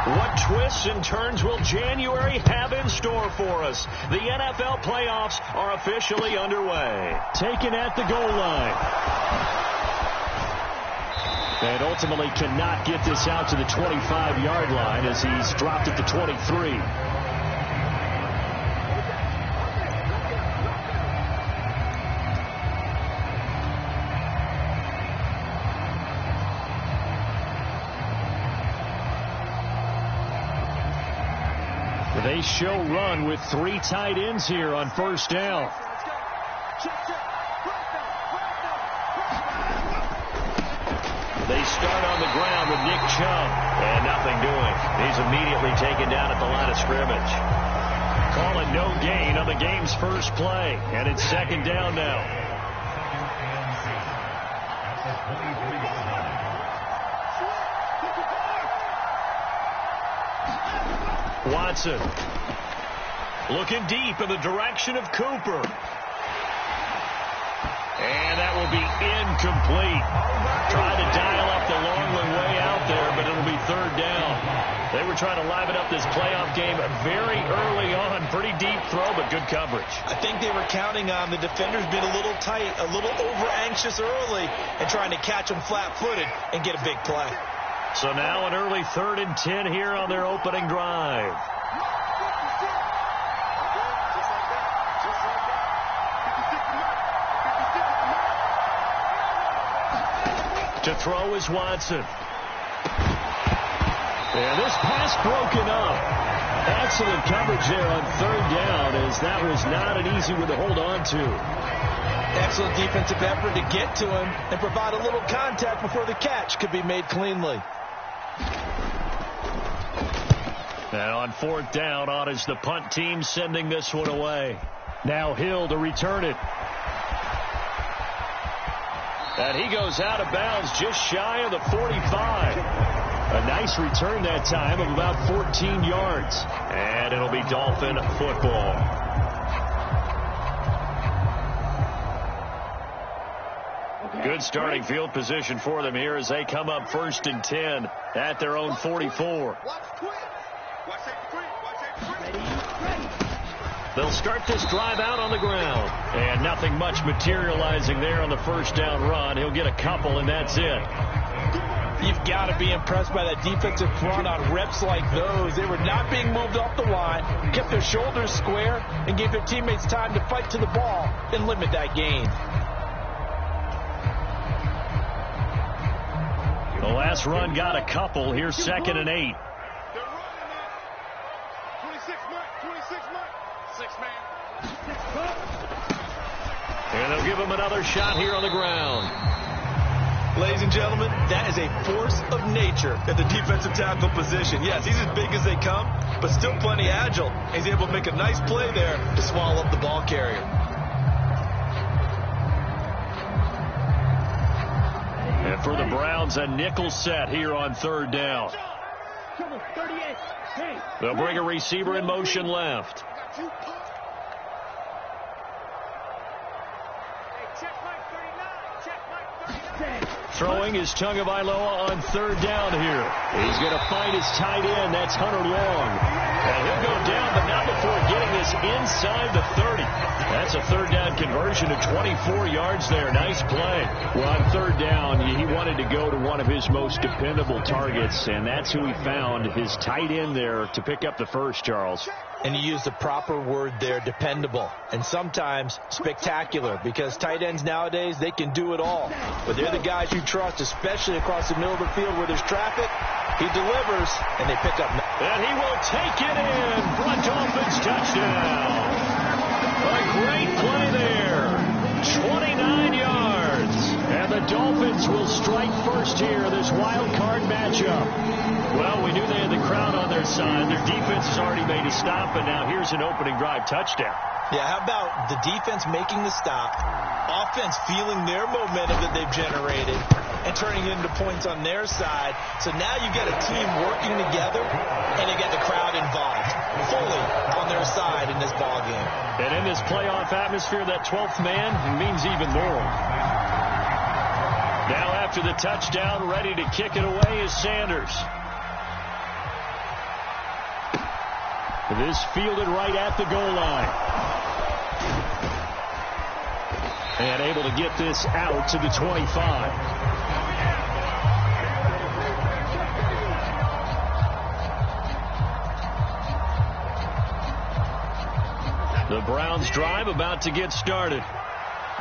What twists and turns will January have in store for us? The NFL playoffs are officially underway. Taken at the goal line. And ultimately cannot get this out to the 25-yard line as he's dropped at the 23. They show run with 3 tight ends here on first down. They start on the ground with Nick Chubb. And nothing doing. He's immediately taken down at the line of scrimmage. Calling no gain on the game's first play. And it's second down now. Watson looking deep in the direction of Cooper. And that will be incomplete. Trying to dial up the long way out there, but it'll be third down. They were trying to liven up this playoff game very early on. Pretty deep throw, but good coverage. I think they were counting on the defenders being a little tight, a little over-anxious early, and trying to catch them flat-footed and get a big play. So now an early 3rd and 10 here on their opening drive. To throw is Watson. And this pass broken up. Excellent coverage there on 3rd down, as that was not an easy one to hold on to. Excellent defensive effort to get to him and provide a little contact before the catch could be made cleanly. And on 4th down, on is the punt team sending this one away. Now Hill to return it. And he goes out of bounds just shy of the 45. A nice return that time of about 14 yards. And it'll be Dolphin football. Good starting field position for them here as they come up 1st and 10 at their own 44. They'll start this drive out on the ground. And nothing much materializing there on the first down run. He'll get a couple, and that's it. You've got to be impressed by that defensive front on reps like those. They were not being moved off the line, kept their shoulders square, and gave their teammates time to fight to the ball and limit that gain. The last run got a couple. Here's 2nd and 8. And they'll give him another shot here on the ground. Ladies and gentlemen, that is a force of nature at the defensive tackle position. Yes, he's as big as they come, but still plenty agile. He's able to make a nice play there to swallow up the ball carrier. And for the Browns, a nickel set here on 3rd down. They'll bring a receiver in motion left. Throwing is Tagovailoa on 3rd down here. He's going to find his tight end. That's Hunter Long. And he'll go down, but not before getting this inside the 30. That's a 3rd down conversion to 24 yards there. Nice play. Well, on 3rd down, he wanted to go to one of his most dependable targets, and that's who he found, his tight end there, to pick up the first, Charles. And you use the proper word there, dependable, and sometimes spectacular, because tight ends nowadays, they can do it all. But they're the guys you trust, especially across the middle of the field where there's traffic. He delivers, and they pick up. And he will take it in for a Dolphins touchdown. A great play there. 29 yards. And the Dolphins will strike first here, this wild card matchup. Well, we knew they had the crowd on their side. Their defense has already made a stop, and now here's an opening drive touchdown. Yeah, how about the defense making the stop, offense feeling their momentum that they've generated, and turning it into points on their side. So now you've got a team working together, and you get the crowd involved fully on their side in this ballgame. And in this playoff atmosphere, that 12th man means even more. Now after the touchdown, ready to kick it away is Sanders. This fielded right at the goal line. And able to get this out to the 25. The Browns drive about to get started.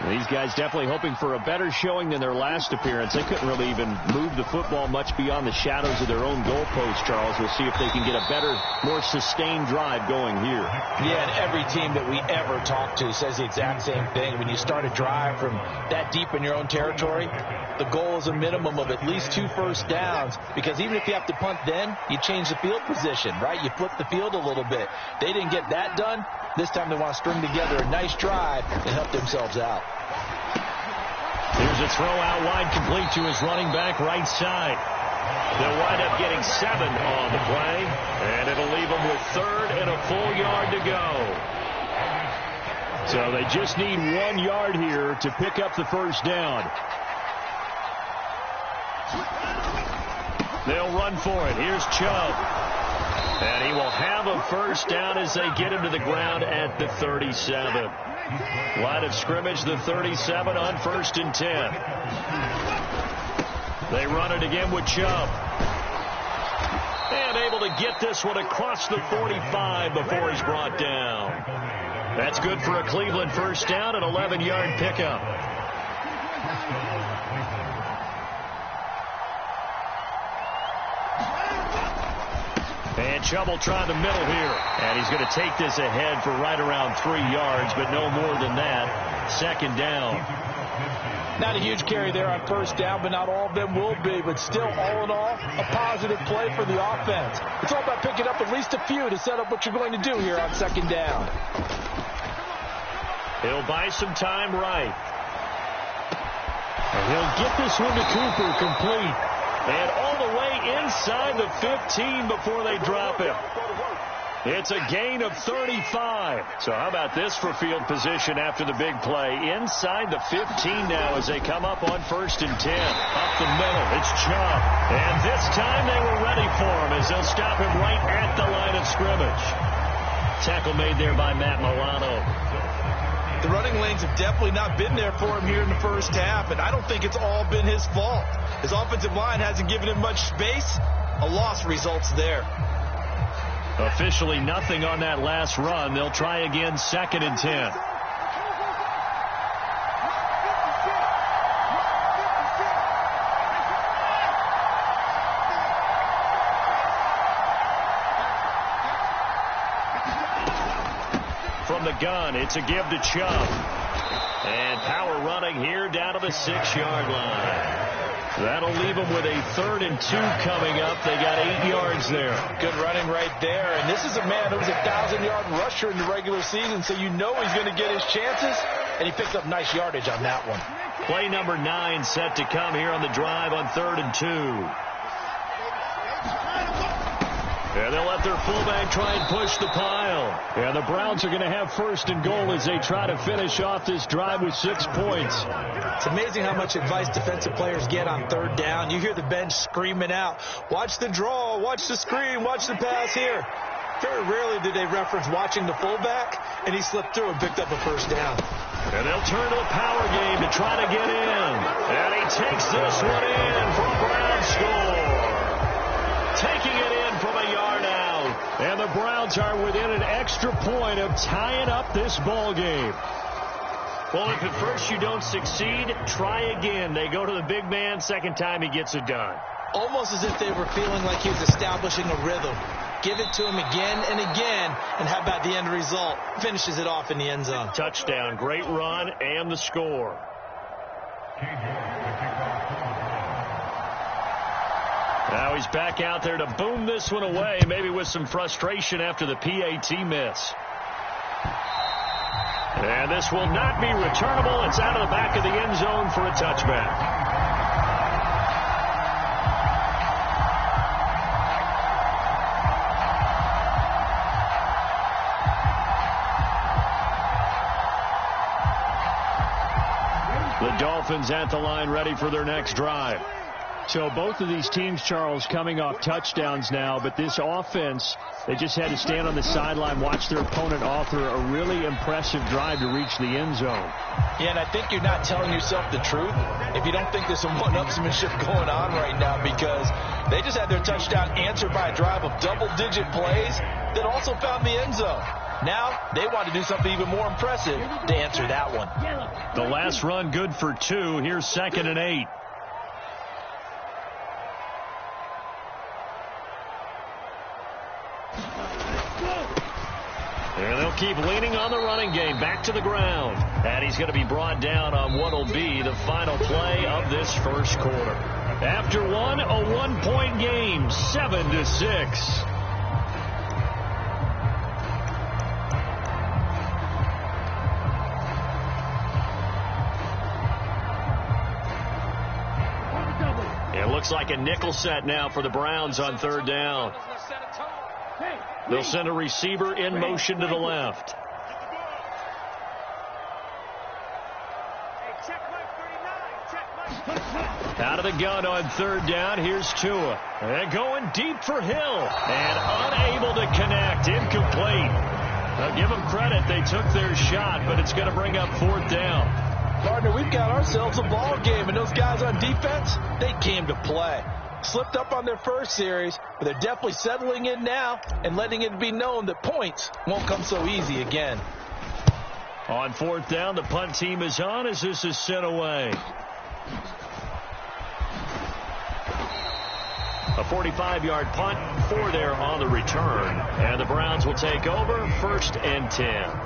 These guys definitely hoping for a better showing than their last appearance. They couldn't really even move the football much beyond the shadows of their own goalpost, Charles. We'll see if they can get a better, more sustained drive going here. Yeah, and every team that we ever talk to says the exact same thing. When you start a drive from that deep in your own territory, the goal is a minimum of at least 2 first downs, because even if you have to punt then, you change the field position, right? You flip the field a little bit. They didn't get that done. This time they want to string together a nice drive and help themselves out. Here's a throw out wide, complete to his running back right side. They'll wind up getting 7 on the play, and it'll leave them with 3rd and a full yard to go. So they just need 1 yard here to pick up the first down. They'll run for it. Here's Chubb. And he will have a first down as they get him to the ground at the 37. Line of scrimmage, the 37 on 1st and 10. They run it again with Chubb. And able to get this one across the 45 before he's brought down. That's good for a Cleveland first down, an 11-yard pickup. And Chubb will try the middle here. And he's going to take this ahead for right around 3 yards, but no more than that. 2nd down. Not a huge carry there on first down, but not all of them will be. But still, all in all, a positive play for the offense. It's all about picking up at least a few to set up what you're going to do here on 2nd down. He'll buy some time right. And he'll get this one to Cooper, complete. And all the way inside the 15 before they drop him. It's a gain of 35. So how about this for field position after the big play? Inside the 15 now as they come up on 1st and 10. Up the middle, it's Chubb. And this time they were ready for him as they'll stop him right at the line of scrimmage. Tackle made there by Matt Milano. The running lanes have definitely not been there for him here in the first half, and I don't think it's all been his fault. His offensive line hasn't given him much space. A loss results there. Officially nothing on that last run. They'll try again, 2nd and 10. From the gun, it's a give to Chubb. And power running here down to the 6-yard line. That'll leave them with a 3rd and 2 coming up. They got 8 yards there. Good running right there. And this is a man who was a 1,000-yard rusher in the regular season, so you know he's going to get his chances. And he picked up nice yardage on that one. Play number 9 set to come here on the drive on 3rd and 2. And they'll let their fullback try and push the pile. And the Browns are going to have 1st and goal as they try to finish off this drive with 6 points. It's amazing how much advice defensive players get on 3rd down. You hear the bench screaming out, watch the draw, watch the screen, watch the pass here. Very rarely do they reference watching the fullback, and he slipped through and picked up a first down. And they'll turn to the power game to try to get in. And he takes this one in for a Browns score. Taking it in from a yard out. And the Browns are within an extra point of tying up this ball game. Well, if at first you don't succeed, try again. They go to the big man. 2nd time he gets it done. Almost as if they were feeling like he was establishing a rhythm. Give it to him again and again. And how about the end result? Finishes it off in the end zone. Touchdown, great run, and the score. Now he's back out there to boom this one away, maybe with some frustration after the PAT miss. And this will not be returnable. It's out of the back of the end zone for a touchback. The Dolphins at the line ready for their next drive. So both of these teams, Charles, coming off touchdowns now, but this offense, they just had to stand on the sideline, watch their opponent author a really impressive drive to reach the end zone. Yeah, and I think you're not telling yourself the truth if you don't think there's some one-upsmanship going on right now, because they just had their touchdown answered by a drive of double-digit plays that also found the end zone. Now they want to do something even more impressive to answer that one. The last run good for 2. Here's 2nd and 8. And they'll keep leaning on the running game. Back to the ground. And he's going to be brought down on what will be the final play of this first quarter. After one, a 1-point game, 7-6. It looks like a nickel set now for the Browns on 3rd down. They'll send a receiver in motion to the left. Out of the gun on 3rd down. Here's Tua. And going deep for Hill. And unable to connect. Incomplete. Now give them credit. They took their shot, but it's going to bring up 4th down. Partner, we've got ourselves a ball game, and those guys on defense, they came to play. Slipped up on their first series, but they're definitely settling in now and letting it be known that points won't come so easy again. On 4th down, the punt team is on as this is sent away. A 45-yard punt, 4 there on the return. And the Browns will take over, 1st and 10.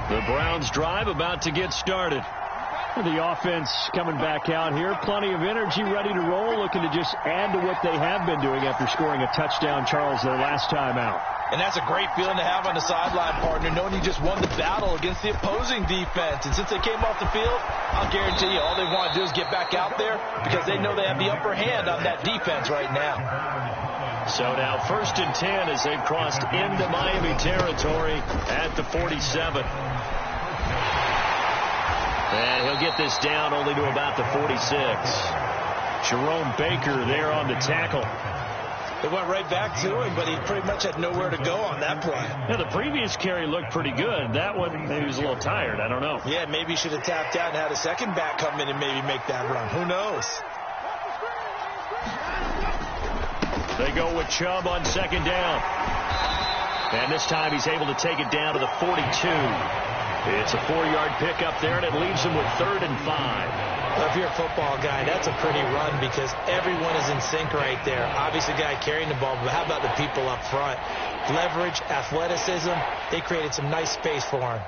The Browns drive about to get started. The offense coming back out here. Plenty of energy, ready to roll, looking to just add to what they have been doing after scoring a touchdown, Charles, their last time out. And that's a great feeling to have on the sideline, partner, knowing you just won the battle against the opposing defense. And since they came off the field, I'll guarantee you all they want to do is get back out there because they know they have the upper hand on that defense right now. So now 1st and 10 as they've crossed into Miami territory at the 47. And he'll get this down only to about the 46. Jerome Baker there on the tackle. It went right back to him, but he pretty much had nowhere to go on that play. Yeah, the previous carry looked pretty good. That one, maybe he was a little tired. I don't know. Yeah, maybe he should have tapped out and had a second back come in and maybe make that run. Who knows? They go with Chubb on 2nd down. And this time he's able to take it down to the 42. It's a 4-yard pickup there, and it leaves him with 3rd and 5. Well, if you're a football guy, that's a pretty run because everyone is in sync right there. Obviously, the guy carrying the ball, but how about the people up front? Leverage, athleticism, they created some nice space for him.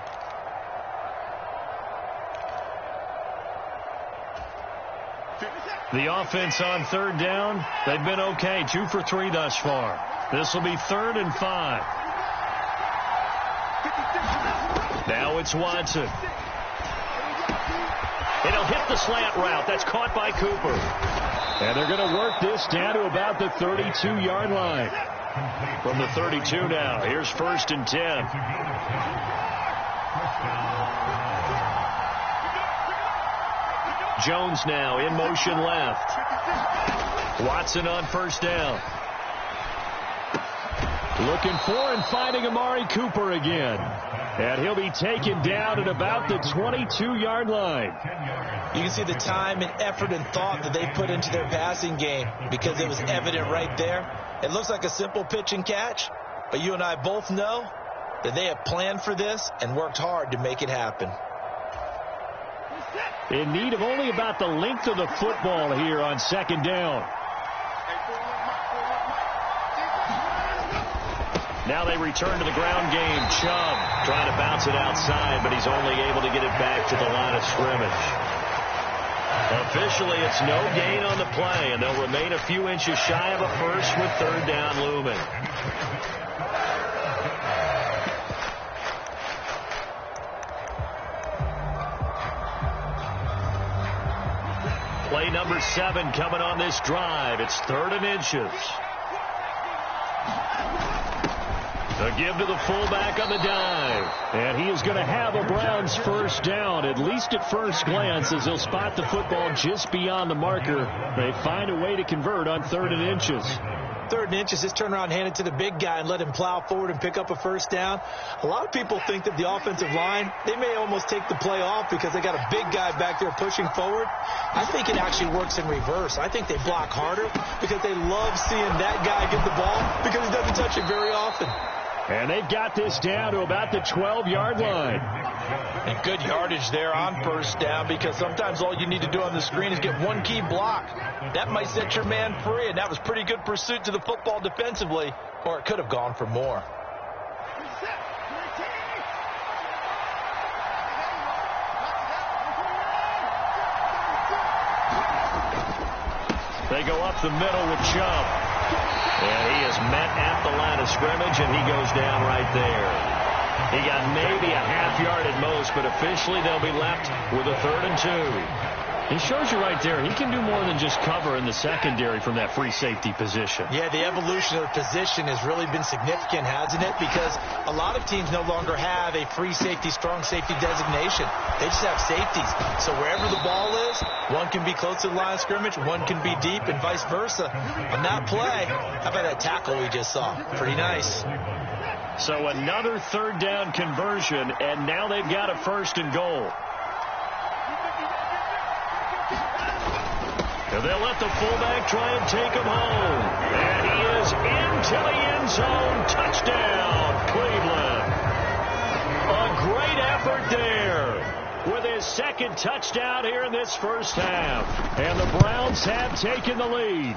The offense on 3rd down, they've been okay. 2 for 3 thus far. This will be 3rd and 5. Now it's Watson. And he'll hit the slant route. That's caught by Cooper. And they're going to work this down to about the 32-yard line. From the 32 now. Here's 1st and 10. Jones now in motion left. Watson on 1st down. Looking for and finding Amari Cooper again. And he'll be taken down at about the 22-yard line. You can see the time and effort and thought that they put into their passing game because it was evident right there. It looks like a simple pitch and catch, but you and I both know that they have planned for this and worked hard to make it happen. In need of only about the length of the football here on 2nd down. Now they return to the ground game. Chubb trying to bounce it outside, but he's only able to get it back to the line of scrimmage. Officially, it's no gain on the play, and they'll remain a few inches shy of a first with 3rd down looming. Play number 7 coming on this drive. It's 3rd and inches. A give to the fullback on the dive. And he is going to have a Browns first down, at least at first glance, as he'll spot the football just beyond the marker. They find a way to convert on 3rd and inches. 3rd and inches, just turn around, hand it to the big guy, and let him plow forward and pick up a first down. A lot of people think that the offensive line, they may almost take the play off because they got a big guy back there pushing forward. I think it actually works in reverse. I think they block harder because they love seeing that guy get the ball because he doesn't touch it very often. And they've got this down to about the 12-yard line. And good yardage there on first down because sometimes all you need to do on the screen is get one key block. That might set your man free, and that was pretty good pursuit to the football defensively, or it could have gone for more. They go up the middle with Chubb. And he is met at the line of scrimmage, and he goes down right there. He got maybe a half yard at most, but officially they'll be left with a 3rd and 2. He shows you right there, he can do more than just cover in the secondary from that free safety position. Yeah, the evolution of the position has really been significant, hasn't it? Because a lot of teams no longer have a free safety, strong safety designation. They just have safeties. So wherever the ball is, one can be close to the line of scrimmage, one can be deep, and vice versa. On that play, how about that tackle we just saw? Pretty nice. So another 3rd down conversion, and now they've got a 1st and goal. And they'll let the fullback try and take him home. And he is into the end zone. Touchdown, Cleveland. A great effort there with his 2nd touchdown here in this first half. And the Browns have taken the lead.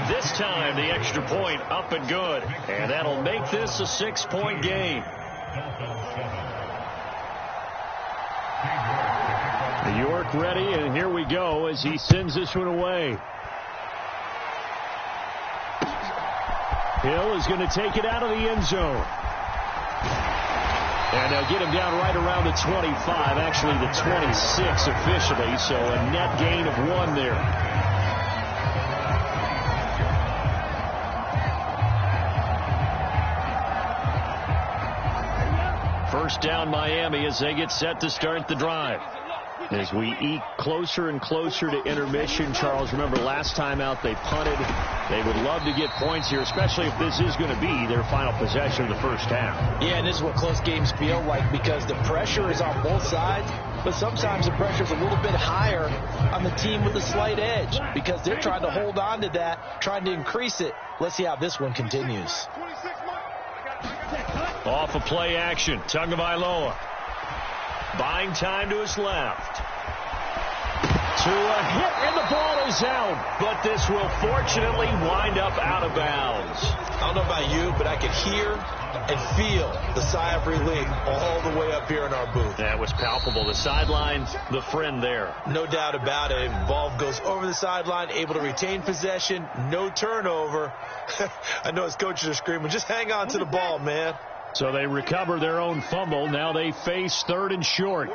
This time, the extra point up and good. And that'll make this a 6-point game. York ready, and here we go as he sends this one away. Hill is going to take it out of the end zone. And they'll get him down right around the 25, actually the 26 officially, so a net gain of 1 there. First down Miami as they get set to start the drive. As we eke closer and closer to intermission, Charles, remember last time out they punted. They would love to get points here, especially if this is going to be their final possession of the first half. Yeah, and this is what close games feel like because the pressure is on both sides, but sometimes the pressure is a little bit higher on the team with a slight edge because they're trying to hold on to that, trying to increase it. Let's see how this one continues. Off of play action, Tagovailoa. Buying time to his left. To a hit, and the ball is out. But this will fortunately wind up out of bounds. I don't know about you, but I could hear and feel the sigh of relief all the way up here in our booth. That was palpable. The sideline, the friend there. No doubt about it. Ball goes over the sideline, able to retain possession, no turnover. I know his coaches are screaming, just hang on to the ball, man. So they recover their own fumble. Now they face 3rd and short.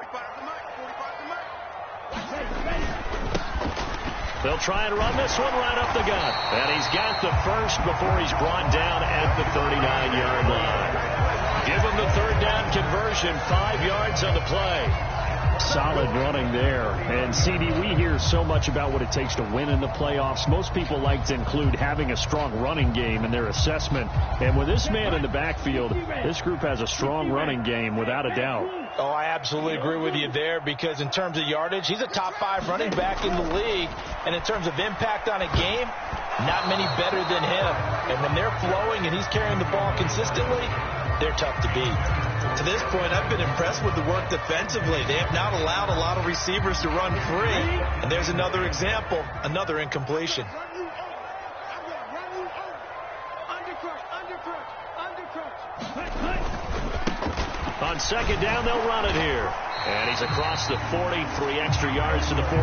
They'll try and run this one right up the gut. And he's got the first before he's brought down at the 39-yard line. Give him the 3rd down conversion, 5 yards on the play. Solid running there. And, CD, we hear so much about what it takes to win in the playoffs. Most people like to include having a strong running game in their assessment. And with this man in the backfield, this group has a strong running game without a doubt. Oh, I absolutely agree with you there because in terms of yardage, he's a top 5 running back in the league. And in terms of impact on a game, not many better than him. And when they're flowing and he's carrying the ball consistently, they're tough to beat. To this point, I've been impressed with the work defensively. They have not allowed a lot of receivers to run free. And there's another example, another incompletion. On 2nd down, they'll run it here. And he's across the 40, 3 extra yards to the 43.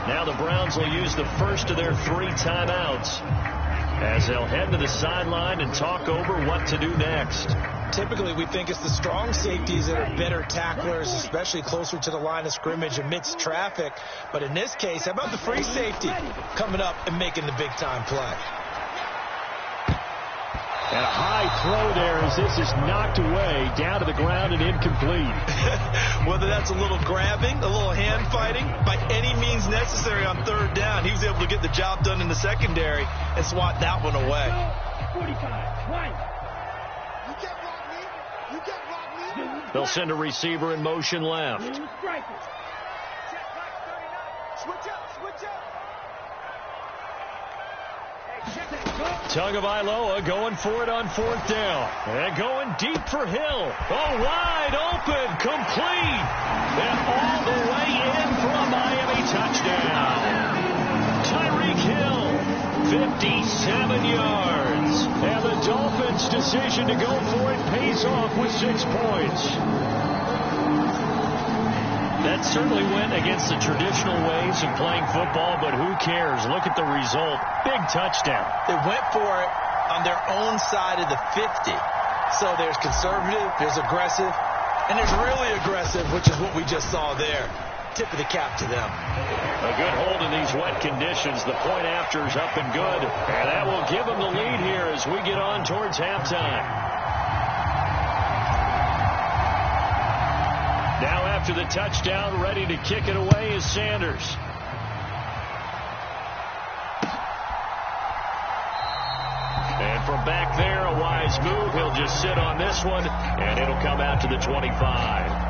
Now the Browns will use the first of their 3 timeouts as they'll head to the sideline and talk over what to do next. Typically, we think it's the strong safeties that are better tacklers, especially closer to the line of scrimmage amidst traffic. But in this case, how about the free safety coming up and making the big-time play? And a high throw there as this is knocked away, down to the ground and incomplete. Whether that's a little grabbing, a little hand fighting, by any means necessary on third down, he was able to get the job done in the secondary and swat that one away. 45. They'll send a receiver in motion left. Switch up. Tagovailoa going for it on fourth down. And going deep for Hill. Oh, wide open, complete. And all the way in for a Miami touchdown. Tyreek Hill, 57 yards. And the Dolphins' decision to go for it pays off with 6 points. That certainly went against the traditional ways of playing football, but who cares? Look at the result. Big touchdown. They went for it on their own side of the 50. So there's conservative, there's aggressive, and there's really aggressive, which is what we just saw there. Tip of the cap to them. A good hold in these wet conditions. The point after is up and good. And that will give them the lead here as we get on towards halftime. Now after the touchdown, ready to kick it away is Sanders. And from back there, a wise move. He'll just sit on this one, and it'll come out to the 25.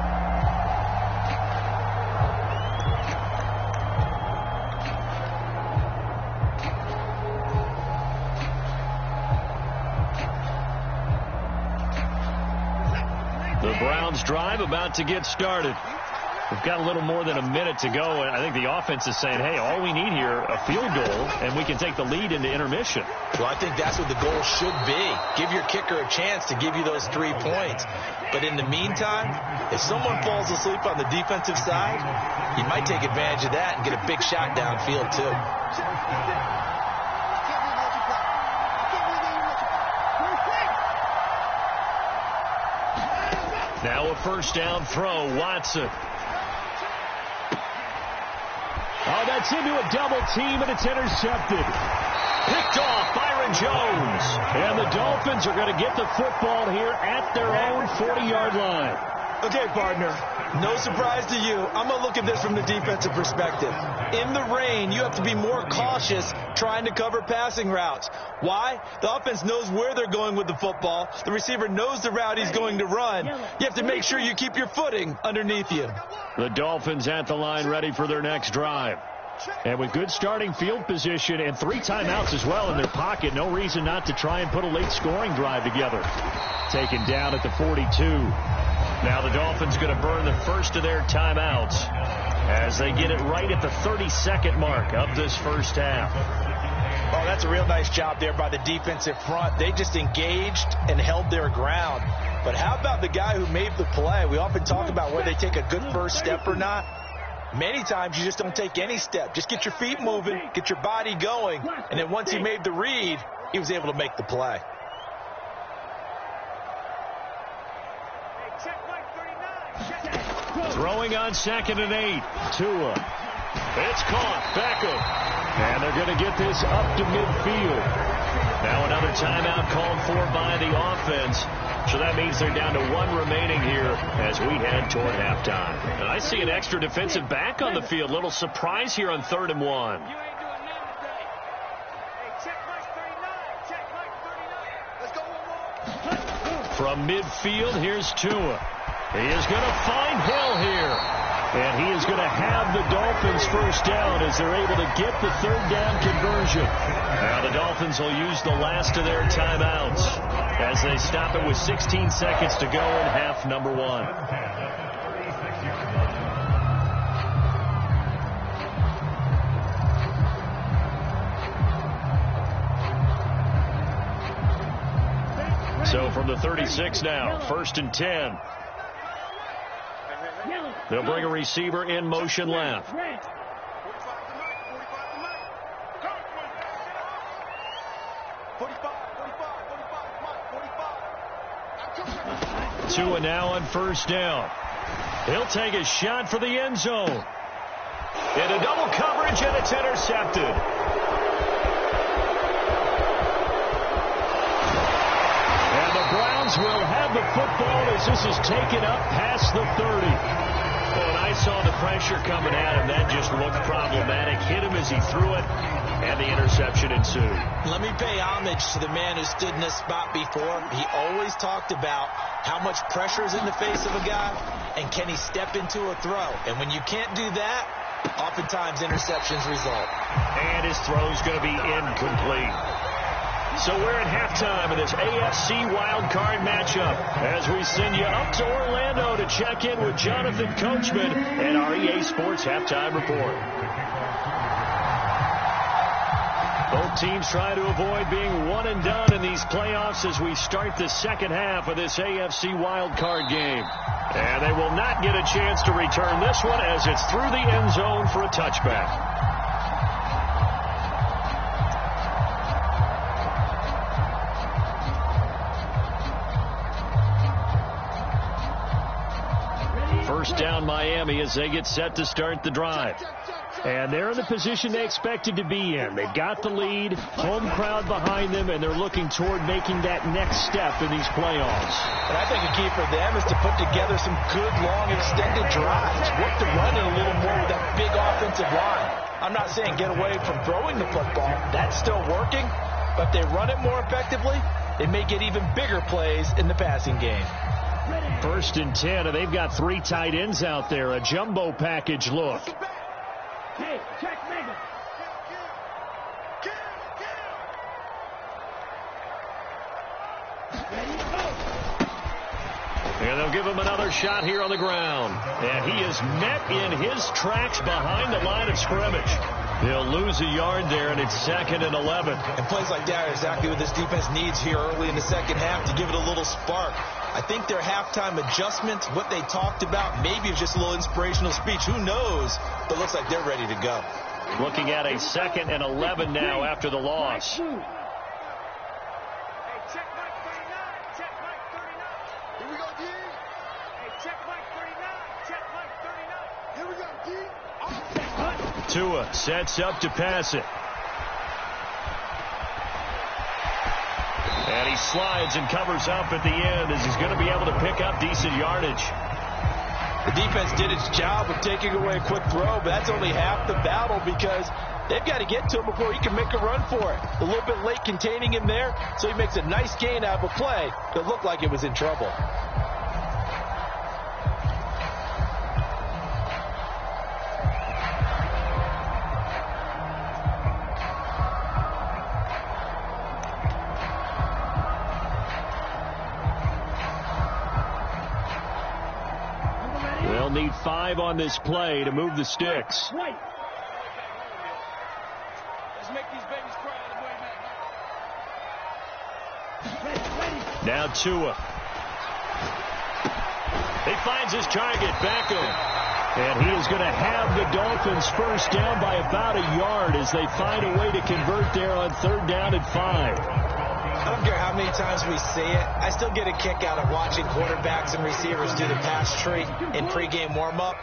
The Browns drive about to get started. We've got a little more than a minute to go, and I think the offense is saying, hey, all we need here, a field goal, and we can take the lead into intermission. Well, I think that's what the goal should be. Give your kicker a chance to give you those 3 points. But in the meantime, if someone falls asleep on the defensive side, you might take advantage of that and get a big shot downfield, too. Now a first down throw, Watson. Oh, that's into a double team, and it's intercepted. Picked off, Byron Jones. And the Dolphins are going to get the football here at their own 40-yard line. Okay, partner, no surprise to you. I'm going to look at this from the defensive perspective. In the rain, you have to be more cautious trying to cover passing routes. Why? The offense knows where they're going with the football. The receiver knows the route he's going to run. You have to make sure you keep your footing underneath you. The Dolphins at the line ready for their next drive. And with good starting field position and 3 timeouts as well in their pocket, no reason not to try and put a late scoring drive together. Taken down at the 42. Now the Dolphins going to burn the first of their timeouts as they get it right at the 32nd mark of this first half. Oh, that's a real nice job there by the defensive front. They just engaged and held their ground. But how about the guy who made the play? We often talk about whether they take a good first step or not. Many times you just don't take any step. Just get your feet moving, get your body going, and then once he made the read, he was able to make the play. Throwing on 2nd and 8. Tua. It's caught. Beckham. And they're going to get this up to midfield. Now another timeout called for by the offense. So that means they're down to 1 remaining here as we head toward halftime. And I see an extra defensive back on the field. Little surprise here on 3rd and 1. From midfield, here's Tua. He is going to find Hill here. And he is going to have the Dolphins first down as they're able to get the 3rd down conversion. Now the Dolphins will use the last of their timeouts as they stop it with 16 seconds to go in half number 1. So from the 36 now, 1st and 10. They'll bring a receiver in motion left. Tua now on first down. He'll take a shot for the end zone. Into double coverage, and it's intercepted. Dolphins will have the football as this is taken up past the 30. When I saw the pressure coming at him, that just looked problematic. Hit him as he threw it, and the interception ensued. Let me pay homage to the man who stood in this spot before. He always talked about how much pressure is in the face of a guy, and can he step into a throw. And when you can't do that, oftentimes interceptions result. And his throw's going to be incomplete. So we're at halftime in this AFC wildcard matchup as we send you up to Orlando to check in with Jonathan Coachman and our EA Sports Halftime Report. Both teams try to avoid being one and done in these playoffs as we start the second half of this AFC wildcard game. And they will not get a chance to return this one as it's through the end zone for a touchback. First down Miami as they get set to start the drive. And they're in the position they expected to be in. They've got the lead, home crowd behind them, and they're looking toward making that next step in these playoffs. And I think a key for them is to put together some good, long, extended drives. Work the run in a little more with that big offensive line. I'm not saying get away from throwing the football. That's still working. But if they run it more effectively, they may get even bigger plays in the passing game. First and 10, and they've got 3 tight ends out there. A jumbo package look. Hey, check Megan. And they'll give him another shot here on the ground. And he is met in his tracks behind the line of scrimmage. They'll lose a yard there, and it's 2nd and 11. And plays like that are exactly what this defense needs here early in the second half to give it a little spark. I think their halftime adjustments, what they talked about, maybe it's just a little inspirational speech. Who knows? But it looks like they're ready to go. Looking at a 2nd and 11 now after the loss. Hey, check Mike 39. Check Mike 39. Here we go, D. Hey, check Mike 39. Check Mike 39. Here we go, D. Tua sets up to pass it. And he slides and covers up at the end as he's going to be able to pick up decent yardage. The defense did its job of taking away a quick throw, but that's only half the battle because they've got to get to him before he can make a run for it. A little bit late containing him there, so he makes a nice gain out of a play that looked like it was in trouble. They'll need 5 on this play to move the sticks. Wait. Let's make these babies cry out of the way, man. Ready. Now Tua. He finds his target, Beckham. And he is going to have the Dolphins first down by about a yard as they find a way to convert there on 3rd down and 5. I don't care how many times we see it. I still get a kick out of watching quarterbacks and receivers do the pass tree in pregame warm-up.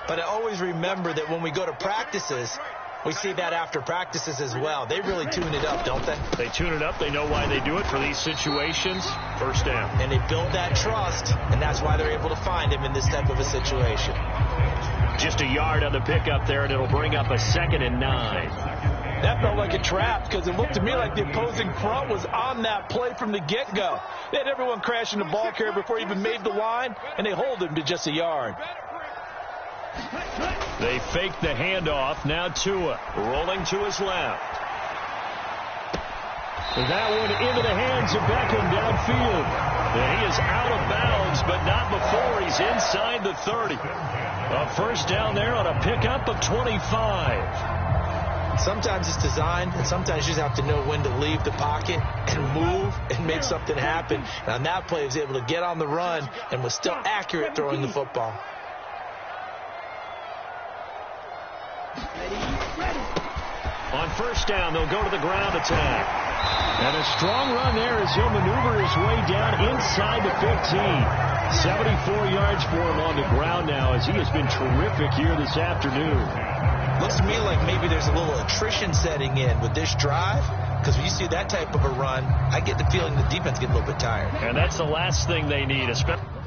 But I always remember that when we go to practices, we see that after practices as well. They really tune it up, don't they? They tune it up. They know why they do it for these situations. First down. And they build that trust, and that's why they're able to find him in this type of a situation. Just a yard on the pickup there, and it'll bring up a 2nd and 9. That felt like a trap because it looked to me like the opposing front was on that play from the get-go. They had everyone crashing the ball carrier before he even made the line, and they hold him to just a yard. They fake the handoff. Now Tua rolling to his left. That one into the hands of Beckham downfield. And he is out of bounds, but not before he's inside the 30. A first down there on a pickup of 25. Sometimes it's designed, and sometimes you just have to know when to leave the pocket and move and make something happen. And on that play, he was able to get on the run and was still accurate throwing the football. On first down, they'll go to the ground attack. And a strong run there as he'll maneuver his way down inside the 15. 74 yards for him on the ground now as he has been terrific here this afternoon. Looks to me like maybe there's a little attrition setting in with this drive. Because when you see that type of a run, I get the feeling the defense get a little bit tired. And that's the last thing they need, especially.